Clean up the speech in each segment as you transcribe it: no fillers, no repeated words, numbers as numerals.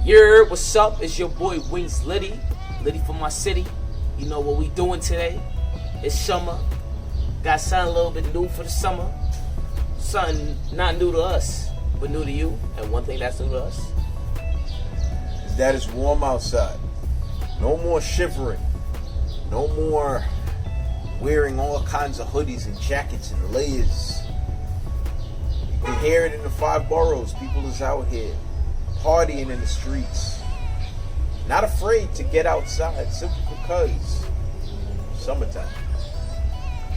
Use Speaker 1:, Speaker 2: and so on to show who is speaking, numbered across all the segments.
Speaker 1: What's up? It's your boy Wingzlitti, Litti from my city. You know what we doing today? It's summer. Got something a little bit new for the summer. Something not new to us, but new to you. And one thing that's new to us
Speaker 2: is that it's warm outside. No more shivering. No more wearing all kinds of hoodies and jackets and layers. You can hear it in the 5 boroughs. People is out here partying in the streets. Not afraid to get outside simply because summertime.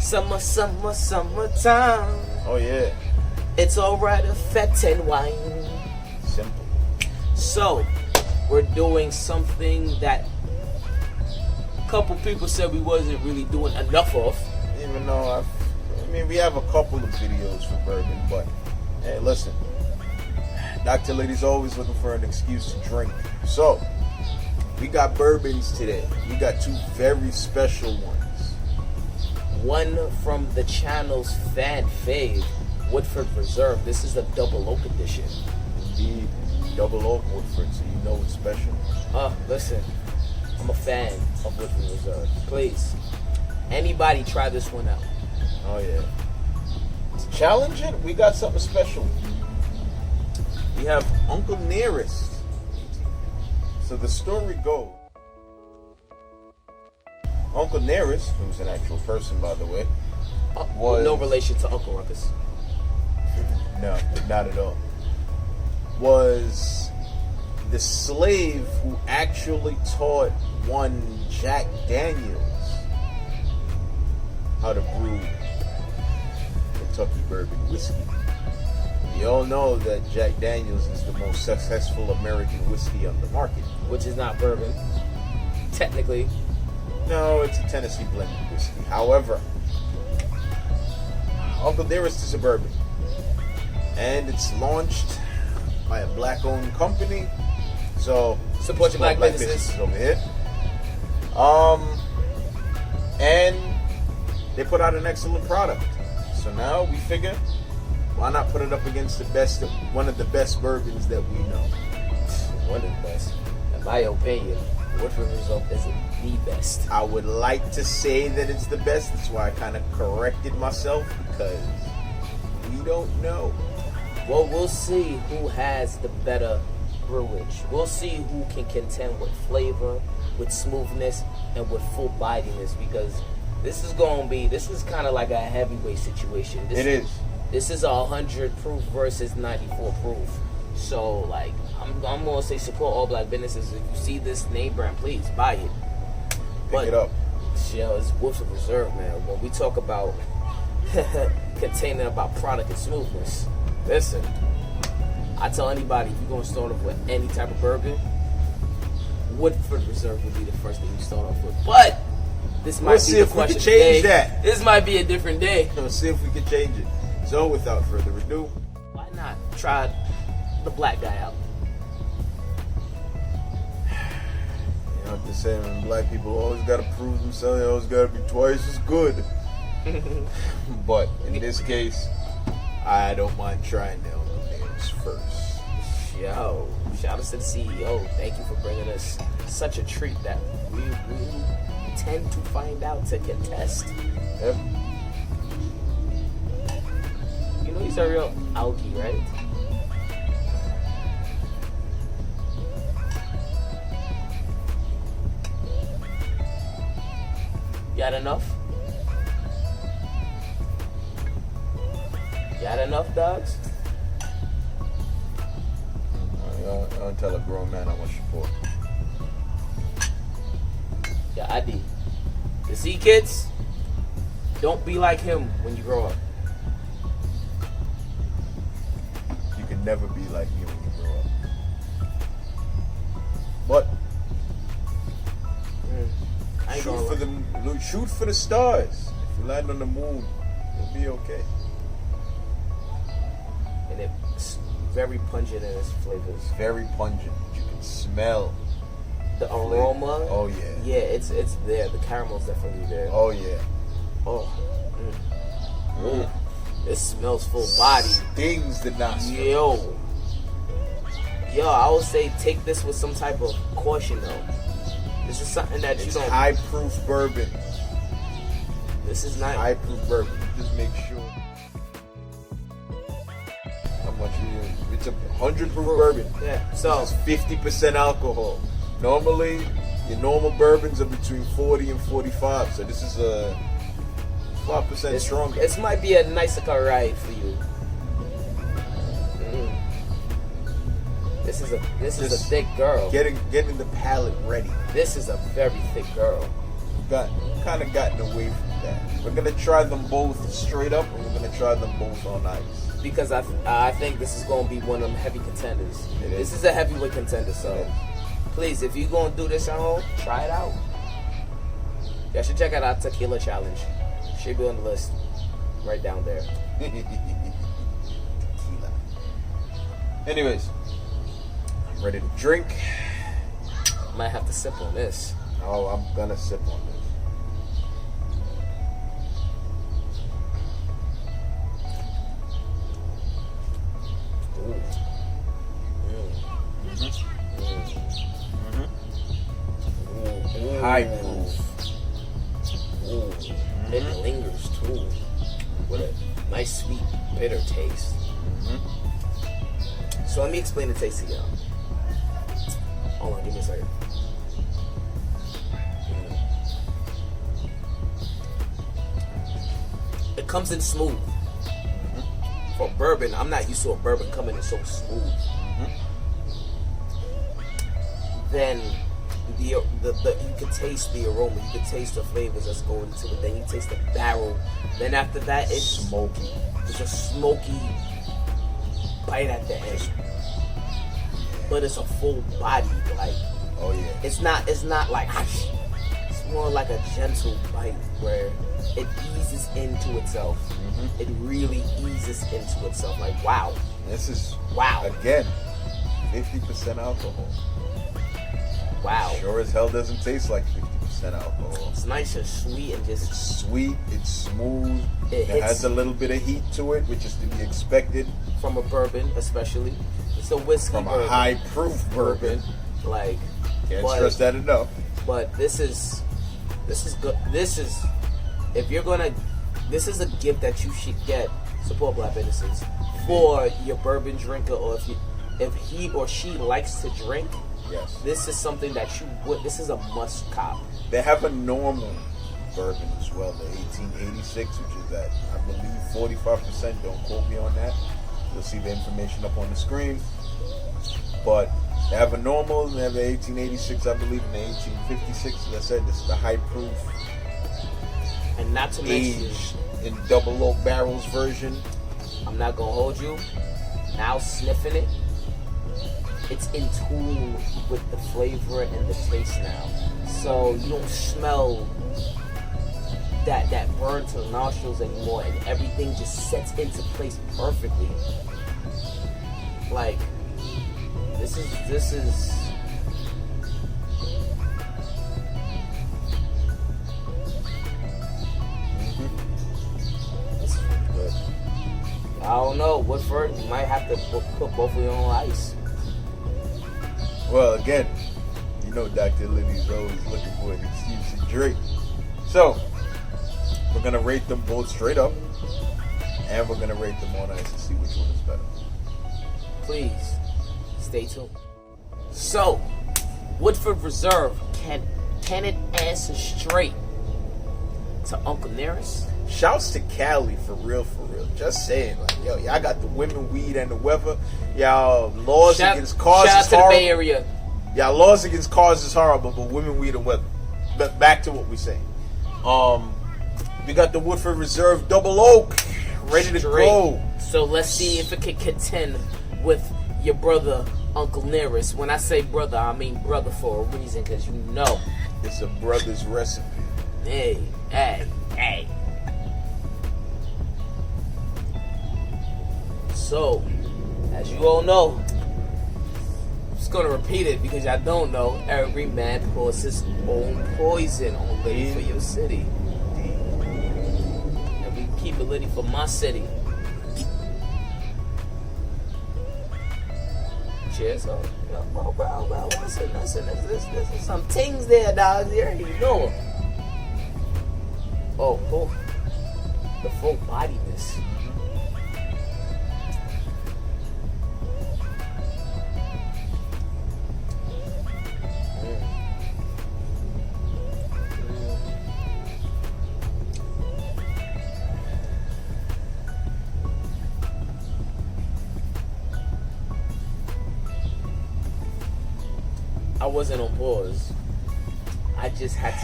Speaker 1: Summertime.
Speaker 2: Oh yeah.
Speaker 1: It's alright, a fete and wine.
Speaker 2: Simple.
Speaker 1: So, we're doing something that a couple people said we wasn't really doing enough of.
Speaker 2: Even though we have a couple of videos for bourbon, but hey, listen. Dr. Litti's always looking for an excuse to drink. So, we got bourbons today. We got 2 very special ones.
Speaker 1: One from the channel's fan fave, Woodford Reserve. This is a double oak edition.
Speaker 2: Indeed. Double oak Woodford, so you know it's special.
Speaker 1: Listen, I'm a fan of Woodford Reserve. Please, anybody try this one out.
Speaker 2: Oh yeah. To challenge it, we got something special. We have Uncle Nearest. So the story goes, Uncle Nearest, who's an actual person by the way, was
Speaker 1: no relation to Uncle Ruckus.
Speaker 2: No, not at all. Was the slave who actually taught one Jack Daniels how to brew Kentucky bourbon whiskey. You all know that Jack Daniels is the most successful American whiskey on the market.
Speaker 1: Which is not bourbon, technically.
Speaker 2: No, it's a Tennessee blended whiskey. However, Uncle Nearest is a bourbon. And it's launched by a black-owned company. So,
Speaker 1: support your black businesses
Speaker 2: over here. And they put out an excellent product. So now we figure, why not put it up against one of the best bourbons that we know?
Speaker 1: One of the best. In my opinion, Woodford Reserve isn't the best.
Speaker 2: I would like to say that it's the best. That's why I kind of corrected myself, because we don't know.
Speaker 1: Well, we'll see who has the better brewage. We'll see who can contend with flavor, with smoothness, and with full bodiness, because this is kind of like a heavyweight situation.
Speaker 2: It is.
Speaker 1: This is 100 proof versus 94 proof. So, like, I'm gonna say support all black businesses. If you see this name brand, please buy it.
Speaker 2: Pick it up.
Speaker 1: Yo, it's Woodford Reserve, man. When we talk about containing about product and smoothness, listen, I tell anybody, if you're gonna start off with any type of bourbon, Woodford Reserve would be the first thing you start off with. But this might be the question today. This might be a different day.
Speaker 2: Let's see if we can change it. So, without further ado,
Speaker 1: why not try the black guy out?
Speaker 2: You know what they say, when black people always got to prove themselves, they always got to be twice as good. But in this case, I don't mind trying the Uncle Nearest first.
Speaker 1: Yo, shout out to the CEO. Thank you for bringing us such a treat that we tend to find out to contest.
Speaker 2: Yep.
Speaker 1: You know he's a real algae, right? Got enough? Got enough, dogs?
Speaker 2: I don't tell a grown man how much you pour.
Speaker 1: Yeah, I do. You see, kids? Don't be like him when you grow up.
Speaker 2: You can never be like me when you grow up. But shoot for the stars. If you land on the moon, you'll be okay.
Speaker 1: And it's very pungent in its flavors.
Speaker 2: Very pungent. You can smell
Speaker 1: the aroma.
Speaker 2: Oh yeah.
Speaker 1: Yeah, it's there. The caramel's definitely there.
Speaker 2: Oh yeah.
Speaker 1: Oh. It smells full body.
Speaker 2: Stings the nostrils.
Speaker 1: Yo. Yo, I would say take this with some type of caution, though. This is something that you don't.
Speaker 2: High proof bourbon.
Speaker 1: This is not
Speaker 2: high proof bourbon. Just make sure. How much it is? It's a 100 proof bourbon.
Speaker 1: Yeah. So
Speaker 2: this is 50% alcohol. Normally, your normal bourbons are between 40 and 45. So this is a 5% stronger.
Speaker 1: This might be a nicer car ride for you. This is a thick girl.
Speaker 2: Getting the palate ready.
Speaker 1: This is a very thick girl.
Speaker 2: Kind of gotten away from that. We're gonna try them both straight up, and we're gonna try them both on ice.
Speaker 1: Because I think this is gonna be one of them heavy contenders. This is a heavyweight contender, so please, if you're gonna do this at home, try it out. You should check out our tequila challenge. Should be on the list, right down there.
Speaker 2: Tequila. Anyways, I'm ready to drink.
Speaker 1: Might have to sip on this.
Speaker 2: Oh, I'm gonna sip on this. High proof.
Speaker 1: It lingers too, with a nice sweet bitter taste. So let me explain the taste to y'all. Hold on, give me a second. It comes in smooth. For bourbon, I'm not used to a bourbon coming in so smooth. Then you can taste the aroma, you can taste the flavors that's going into it. Then you taste the barrel. Then after that, it's
Speaker 2: smoky.
Speaker 1: It's a smoky bite at the end, but it's a full body. Like,
Speaker 2: oh yeah,
Speaker 1: it's not like it's more like a gentle bite where it eases into itself. It really eases into itself. Like, wow,
Speaker 2: this is again 50% alcohol.
Speaker 1: Wow.
Speaker 2: Sure as hell doesn't taste like 50% alcohol.
Speaker 1: It's nice and sweet and just...
Speaker 2: It's sweet, it's smooth. It has a little bit of heat to it, which is to be expected.
Speaker 1: From a bourbon, especially. It's a whiskey
Speaker 2: From
Speaker 1: bourbon.
Speaker 2: a high-proof bourbon.
Speaker 1: Like...
Speaker 2: Can't stress that enough.
Speaker 1: But this is good. This is... If you're gonna... This is a gift that you should get, support Black businesses, for your bourbon drinker, or if he or she likes to drink...
Speaker 2: Yes.
Speaker 1: This is something that you would. This is a must cop.
Speaker 2: They have a normal bourbon as well, the 1886, which is at, I believe, 45%. Don't quote me on that. You'll see the information up on the screen. But they have a normal, and they have the 1886, I believe, and the 1856. As I said, this is the high proof,
Speaker 1: and not to mention
Speaker 2: aged in double oak barrels version.
Speaker 1: I'm not gonna hold you. Now sniffing it. It's in tune with the flavor and the taste now. So you don't smell that burn to the nostrils anymore, and everything just sets into place perfectly. Like, this is This is good. I don't know, Woodford, you might have to put both of you on ice.
Speaker 2: Well, again, you know Dr. Litti's always looking for an excuse to drink. So, we're going to rate them both straight up, and we're going to rate them on ice and see which one is better.
Speaker 1: Please, stay tuned. So, Woodford Reserve, can it answer straight to Uncle Nearest?
Speaker 2: Shouts to Cali, for real. Just saying, like, yo, y'all got the women, weed, and the weather. Y'all laws against cars is horrible.
Speaker 1: Shout out to the Bay Area.
Speaker 2: Y'all laws against cars is horrible, but women, weed, and weather. But back to what we saying. We got the Woodford Reserve Double Oak ready to go.
Speaker 1: So let's see if it can contend with your brother, Uncle Nearest. When I say brother, I mean brother for a reason, because you know
Speaker 2: it's a brother's recipe.
Speaker 1: Hey. So, as you all know, I'm just gonna repeat it because y'all don't know. Every man pours his own poison on Litti for your city, and we keep it Litti for my city. cheers. So, bro, listen. This is some things there, dog. There you go. Oh, the full bodiness. I wasn't on pause. I just had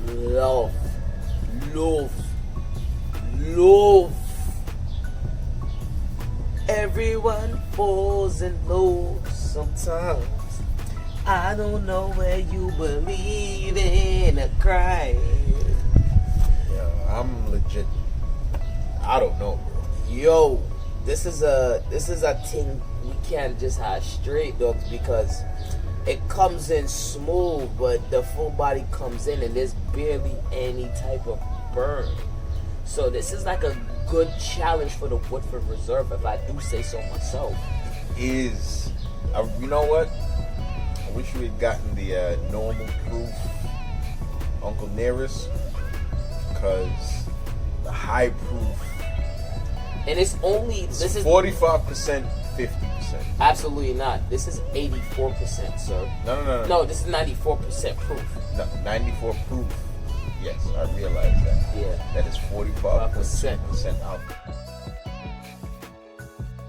Speaker 1: to love. Everyone falls in love sometimes. I don't know where you believe in a cry.
Speaker 2: Yeah, I'm legit. I don't know, bro.
Speaker 1: Yo, this is a thing we can't just have straight, dogs, because it comes in smooth, but the full body comes in and there's barely any type of burn. So this is like a good challenge for the Woodford Reserve, if I do say so myself.
Speaker 2: You know what? I wish we had gotten the normal proof Uncle Nearest, because the high proof.
Speaker 1: And it's only, this is
Speaker 2: 45%, 50%.
Speaker 1: Absolutely not. This is 84%, sir.
Speaker 2: No.
Speaker 1: No, this is 94% proof.
Speaker 2: No, 94 proof. Yes, I realize that.
Speaker 1: Yeah.
Speaker 2: That is 45% alcohol.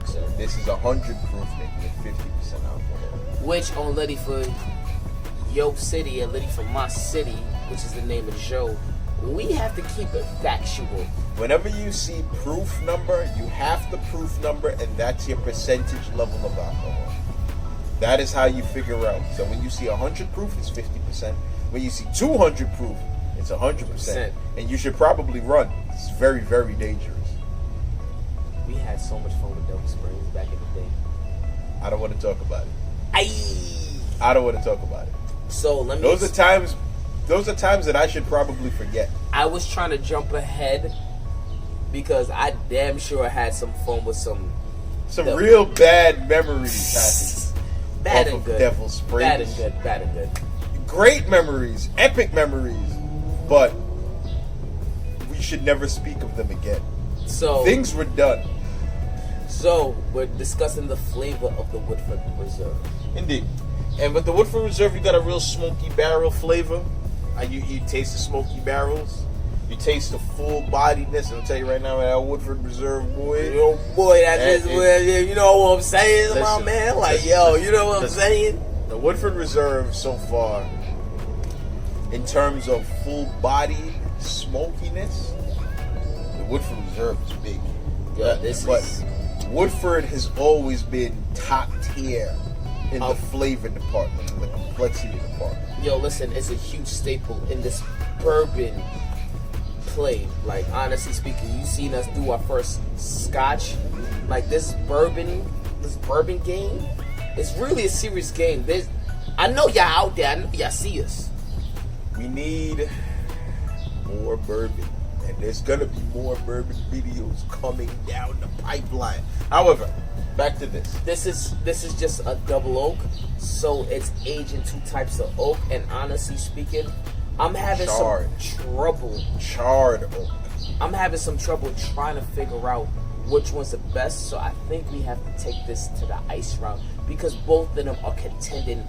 Speaker 2: So this is 100 proof, making it 50% alcohol.
Speaker 1: Which on Litti for Yo City and Litti for my city, which is the name of the show, we have to keep it factual.
Speaker 2: Whenever you see proof number, you have the proof number, and that's your percentage level of alcohol. That is how you figure out. So when you see 100 proof, it's 50%. When you see 200 proof, it's 100%. And you should probably run. It's very, very dangerous.
Speaker 1: We had so much fun with Delta Springs back in the day.
Speaker 2: I don't want to talk about it.
Speaker 1: I
Speaker 2: don't want to talk about it.
Speaker 1: So let me.
Speaker 2: Those are times that I should probably forget.
Speaker 1: I was trying to jump ahead because I damn sure had some fun with some
Speaker 2: real bad memories.
Speaker 1: Bad and good.
Speaker 2: Devil Springs.
Speaker 1: Bad and good.
Speaker 2: Great memories, epic memories, but we should never speak of them again.
Speaker 1: So
Speaker 2: things were done.
Speaker 1: So we're discussing the flavor of the Woodford Reserve.
Speaker 2: Indeed. And with the Woodford Reserve, you got a real smoky barrel flavor. You taste the smoky barrels. You taste the full bodiedness. I'll tell you right now, that Woodford Reserve, boy.
Speaker 1: Yo, boy, you know what I'm saying, my man? Like, you know what I'm saying?
Speaker 2: The Woodford Reserve so far, in terms of full body smokiness, the Woodford Reserve is big.
Speaker 1: Yeah,
Speaker 2: Woodford has always been top tier in the flavor department, in the complexity department.
Speaker 1: Yo, listen, it's a huge staple in this bourbon play. Like, honestly speaking, you seen us do our first Scotch. Like, this bourbon game, it's really a serious game. I know y'all out there. I know y'all see us.
Speaker 2: We need more bourbon. And there's gonna be more bourbon videos coming down the pipeline. However, back to this.
Speaker 1: This is just a double oak, so it's aged in two types of oak. And honestly speaking, I'm having some trouble.
Speaker 2: Charred oak.
Speaker 1: I'm having some trouble trying to figure out which one's the best. So I think we have to take this to the ice round, because both of them are contending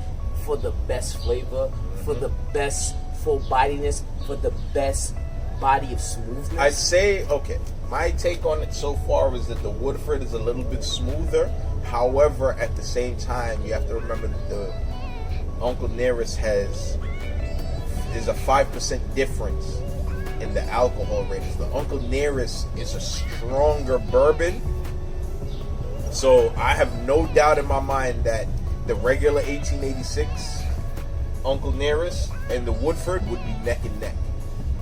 Speaker 1: for the best flavor, for the best full bodiness, for the best body of smoothness.
Speaker 2: I'd say, okay, my take on it so far is that the Woodford is a little bit smoother. However, at the same time, you have to remember that the Uncle Nearest is a 5% difference in the alcohol ratings. The Uncle Nearest is a stronger bourbon. So I have no doubt in my mind that the regular 1886 Uncle Nearest and the Woodford would be neck and neck.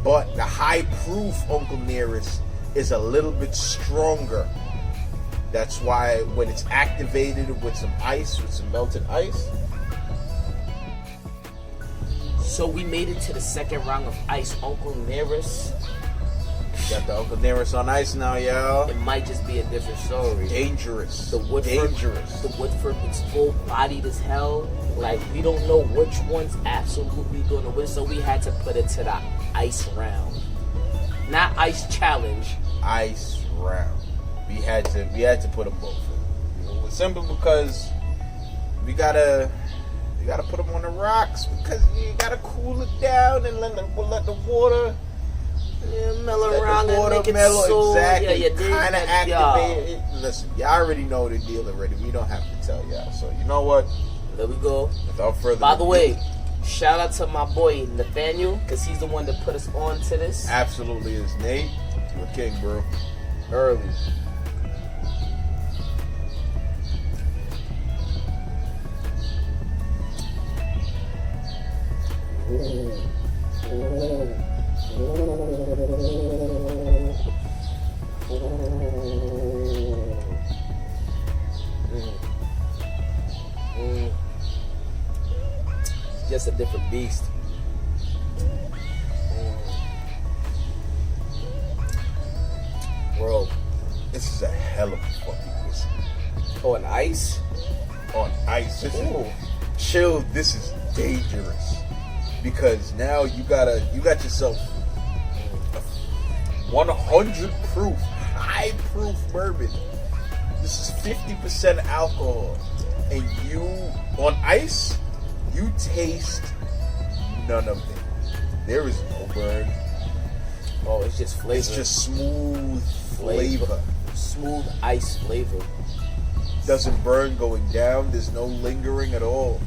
Speaker 2: But the high proof Uncle Nearest is a little bit stronger. That's why when it's activated with some ice, with some melted ice.
Speaker 1: So we made it to the second round of ice. Uncle Nearest.
Speaker 2: Got the Uncle Nearest on ice now, y'all.
Speaker 1: It might just be a different story.
Speaker 2: Dangerous.
Speaker 1: The Woodford,
Speaker 2: Dangerous.
Speaker 1: The Woodford was full-bodied as hell. Like, we don't know which one's absolutely going to win, so we had to put it to the ice round. Not ice challenge.
Speaker 2: Ice round. We had to put them both in. Simply because we gotta put them on the rocks because you gotta cool it down and let the water.
Speaker 1: Yeah, mellow around and make it
Speaker 2: mellow,
Speaker 1: so...
Speaker 2: exactly.
Speaker 1: Yeah,
Speaker 2: Kind of activate it. Listen, y'all already know the deal already. We don't have to tell y'all. So, you know what?
Speaker 1: There we go.
Speaker 2: Without further
Speaker 1: By the
Speaker 2: ado,
Speaker 1: way, shout out to my boy Nathaniel, because he's the one that put us on to this.
Speaker 2: absolutely is Nate. You're a king, bro.
Speaker 1: Early. It's just a different beast. Bro,
Speaker 2: This is a hell of a fucking whiskey.
Speaker 1: on ice?
Speaker 2: On ice. This
Speaker 1: Ooh.
Speaker 2: is chill. This is dangerous because now you got yourself a 100 proof, high proof bourbon. This is 50% alcohol, and you on ice, you taste none of it. There is no burn.
Speaker 1: Oh, it's just flavor.
Speaker 2: It's just smooth flavor.
Speaker 1: Smooth ice flavor.
Speaker 2: Doesn't burn going down. There's no lingering at all.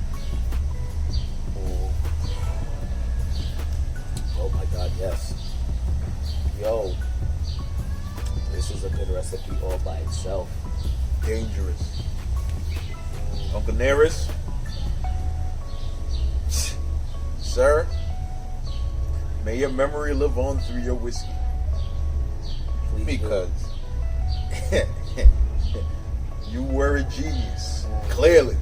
Speaker 1: Oh my god, yes. Yo, this is a good recipe all by itself.
Speaker 2: Dangerous. Uncle Nearest, sir, may your memory live on through your whiskey.
Speaker 1: Please
Speaker 2: Because you were a genius. Clearly.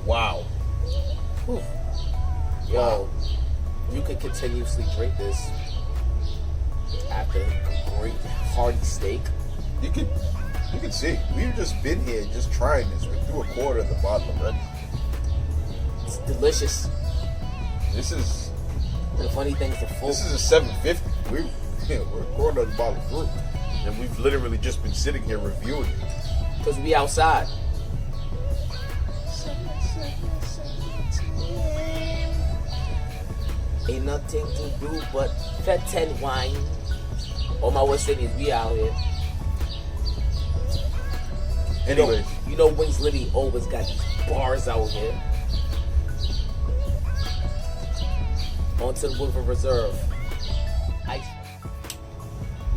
Speaker 2: Wow.
Speaker 1: do. Yo, you could continuously drink this after a great hearty steak.
Speaker 2: You can see. We've just been here just trying this. We're through a quarter of the bottle already.
Speaker 1: It's delicious.
Speaker 2: This is
Speaker 1: The funny thing is the full.
Speaker 2: This is a 750. We're a quarter of the bottle through. And we've literally just been sitting here reviewing it.
Speaker 1: Because we outside. Ain't nothing to do but fat and wine. All my West Indians, we out here.
Speaker 2: Anyways,
Speaker 1: You know Wingzlitti always got these bars out here. On to the Woodford Reserve. Ice.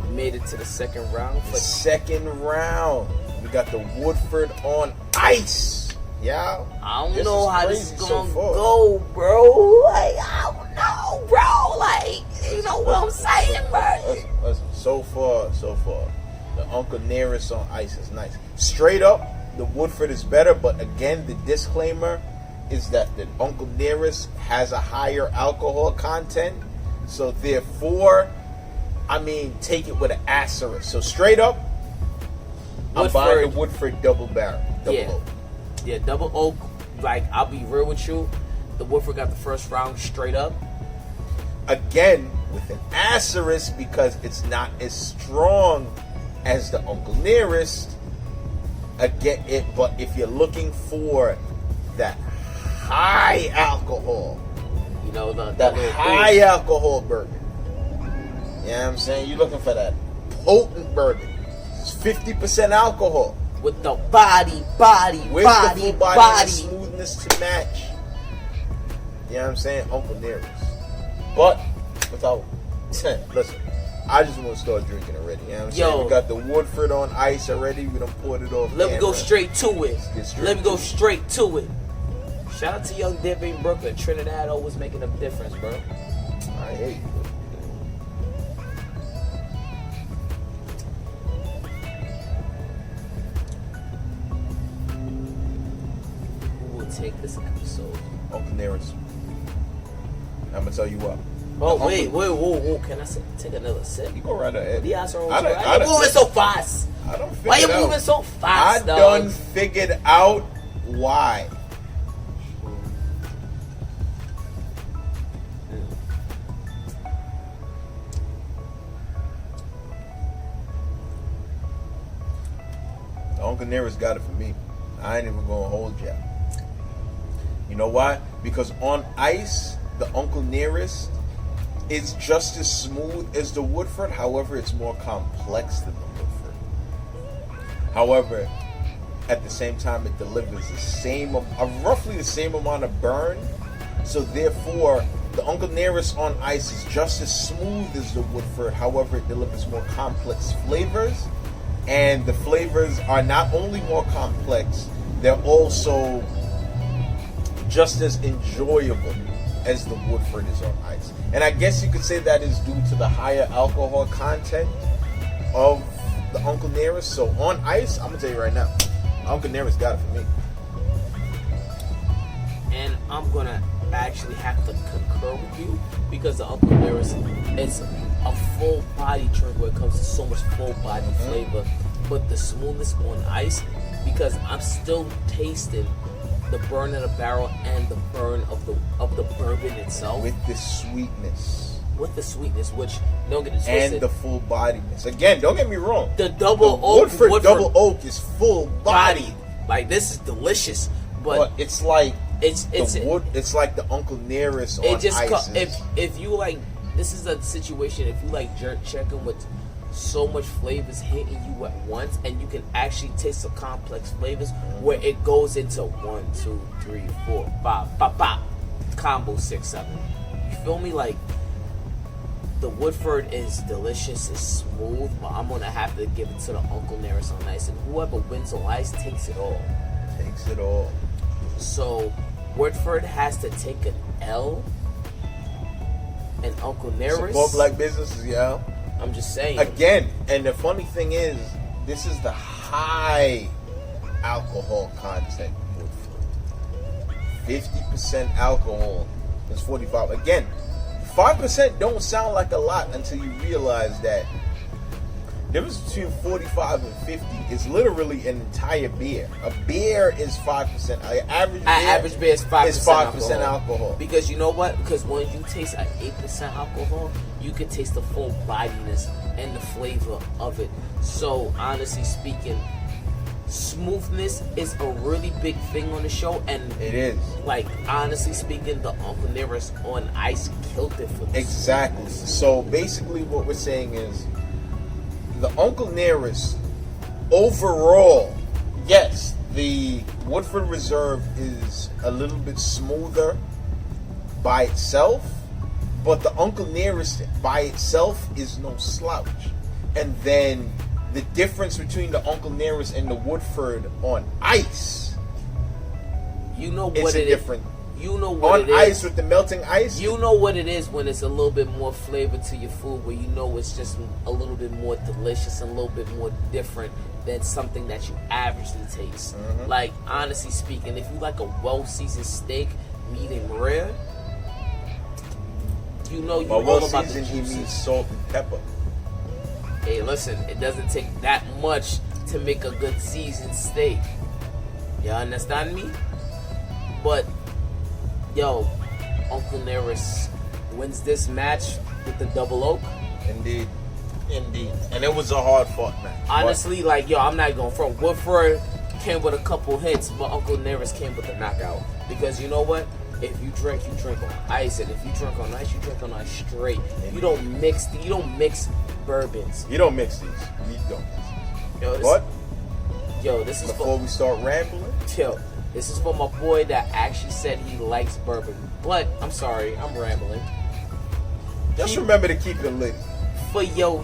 Speaker 1: We made it to the second round.
Speaker 2: the second round, we got the Woodford on ice. Yeah.
Speaker 1: I don't
Speaker 2: This
Speaker 1: know
Speaker 2: is
Speaker 1: how this
Speaker 2: crazy
Speaker 1: is
Speaker 2: so
Speaker 1: gonna
Speaker 2: far.
Speaker 1: go, bro. Like, I don't know, bro. Like, you know what I'm saying, bro?
Speaker 2: Listen, so far. The Uncle Nearest on ice is nice. Straight up, the Woodford is better, but again, the disclaimer is that the Uncle Nearest has a higher alcohol content. So therefore, take it with an asterisk. So straight up, I'm buying the Woodford double barrel. Double
Speaker 1: Yeah.
Speaker 2: oak.
Speaker 1: Yeah, double oak. Like, I'll be real with you. The Woodford got the first round straight up.
Speaker 2: Again, with an asterisk because it's not as strong as the Uncle Nearest. Again, but if you're looking for that high alcohol,
Speaker 1: You know, that
Speaker 2: that high alcohol bourbon, you know what I'm saying? You're looking for that potent bourbon. It's 50% alcohol.
Speaker 1: with the body,
Speaker 2: With the full body and the smoothness to match. You know what I'm saying? Uncle Nearest. But without listen, I just want to start drinking already. You know what I'm saying? We got the Woodford on ice already. We done poured it off.
Speaker 1: Let me go straight to it.
Speaker 2: get straight
Speaker 1: Let me go
Speaker 2: to it.
Speaker 1: straight to it. Shout out to Young Dip in Brooklyn. Trinidad always making a difference, bro.
Speaker 2: I hate you.
Speaker 1: Who will take this episode?
Speaker 2: Uncle Nearest. I'm gonna tell you what.
Speaker 1: Oh, wait, whoa. Can I take another sip?
Speaker 2: You go right ahead.
Speaker 1: The eyes are
Speaker 2: I
Speaker 1: over.
Speaker 2: don't-
Speaker 1: Why you moving so fast?
Speaker 2: I don't figure
Speaker 1: Why you
Speaker 2: it out.
Speaker 1: moving so fast,
Speaker 2: I
Speaker 1: dog?
Speaker 2: done figured out why. The Uncle Nearest got it for me. I ain't even gonna hold ya. You know why? Because on ice, the Uncle Nearest is just as smooth as the Woodford. However, it's more complex than the Woodford. However, at the same time, it delivers roughly the same amount of burn. So therefore, the Uncle Nearest on ice is just as smooth as the Woodford. However, it delivers more complex flavors. And the flavors are not only more complex, they're also just as enjoyable as the Woodford is on ice. And I guess you could say that is due to the higher alcohol content of the Uncle Nearest. So on ice, I'm gonna tell you right now, Uncle Nearest got it for me.
Speaker 1: And I'm gonna actually have to concur with you because the Uncle Nearest is a full body drink where it comes to so much full body flavor, but the smoothness on ice, because I'm still tasting the burn of the barrel and the burn of the bourbon itself
Speaker 2: With the sweetness.
Speaker 1: Which don't get it twisted.
Speaker 2: And the full bodiness. Again, don't get me wrong.
Speaker 1: The double oak
Speaker 2: Woodford double oak is full bodied.
Speaker 1: Like, this is delicious, but
Speaker 2: it's like
Speaker 1: it's
Speaker 2: it's like the Uncle Nearest on
Speaker 1: it just
Speaker 2: ice.
Speaker 1: if you like, this is a situation, if you like jerk checking with so much flavors hitting you at once, and you can actually taste the complex flavors where it goes into 1, 2, 3, 4, 5, combo 6, 7. You feel me? Like, the Woodford is delicious, it's smooth, but I'm gonna have to give it to the Uncle Nearest on ice, and whoever wins on ice takes it all.
Speaker 2: Takes it all.
Speaker 1: So Woodford has to take an L, and Uncle Nearest.
Speaker 2: Support black businesses, yeah.
Speaker 1: I'm just saying.
Speaker 2: Again, and the funny thing is, this is the high alcohol content Woodford. 50% alcohol is 45. Again, 5% don't sound like a lot until you realize that the difference between 45 and 50 is literally an entire beer. A beer is 5%. An average beer
Speaker 1: is 5%,
Speaker 2: is 5% alcohol.
Speaker 1: Because you know what? Because when you taste an 8% alcohol, you can taste the full bodiness and the flavor of it. So honestly speaking, smoothness is a really big thing on the show, and
Speaker 2: it is. Like,
Speaker 1: honestly speaking, the Uncle Nearest on ice killed it for this.
Speaker 2: Exactly. So basically what we're saying is the Uncle Nearest overall, yes, the Woodford Reserve is a little bit smoother by itself, but the Uncle Nearest by itself is no slouch. And then the difference between the Uncle Nearest and the Woodford on ice,
Speaker 1: you know
Speaker 2: it's
Speaker 1: what
Speaker 2: a
Speaker 1: it
Speaker 2: different.
Speaker 1: You know what
Speaker 2: on
Speaker 1: it
Speaker 2: ice
Speaker 1: is.
Speaker 2: With the melting ice.
Speaker 1: You know what it is when it's a little bit more flavor to your food, where you know it's just a little bit more delicious and a little bit more different than something that you averagely taste. Like, honestly speaking, if you like a well-seasoned steak, medium rare, you know you all about the
Speaker 2: he
Speaker 1: juices.
Speaker 2: means salt and pepper.
Speaker 1: Hey, listen, it doesn't take that much to make a good seasoned steak. You understand me? But, yo, Uncle Nearest wins this match with the double oak.
Speaker 2: Indeed. And it was a hard fought match.
Speaker 1: Honestly, like, yo, I'm not going front. Woodford came with a couple hits, but Uncle Nearest came with a knockout. Because you know what? If you drink on ice, and if you drink on ice, you drink on ice straight. You don't mix bourbons.
Speaker 2: You don't mix these. You don't mix these.
Speaker 1: Yo, this is
Speaker 2: before we start rambling.
Speaker 1: Yo, this is for my boy that actually said he likes bourbon. But I'm sorry, I'm rambling.
Speaker 2: Just remember to keep it lit.
Speaker 1: For yo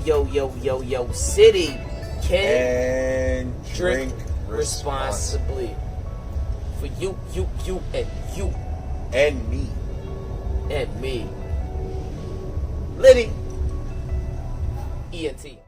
Speaker 1: city, kid,
Speaker 2: and drink
Speaker 1: responsibly. For you, and you.
Speaker 2: And me.
Speaker 1: And me. Litti. ENT.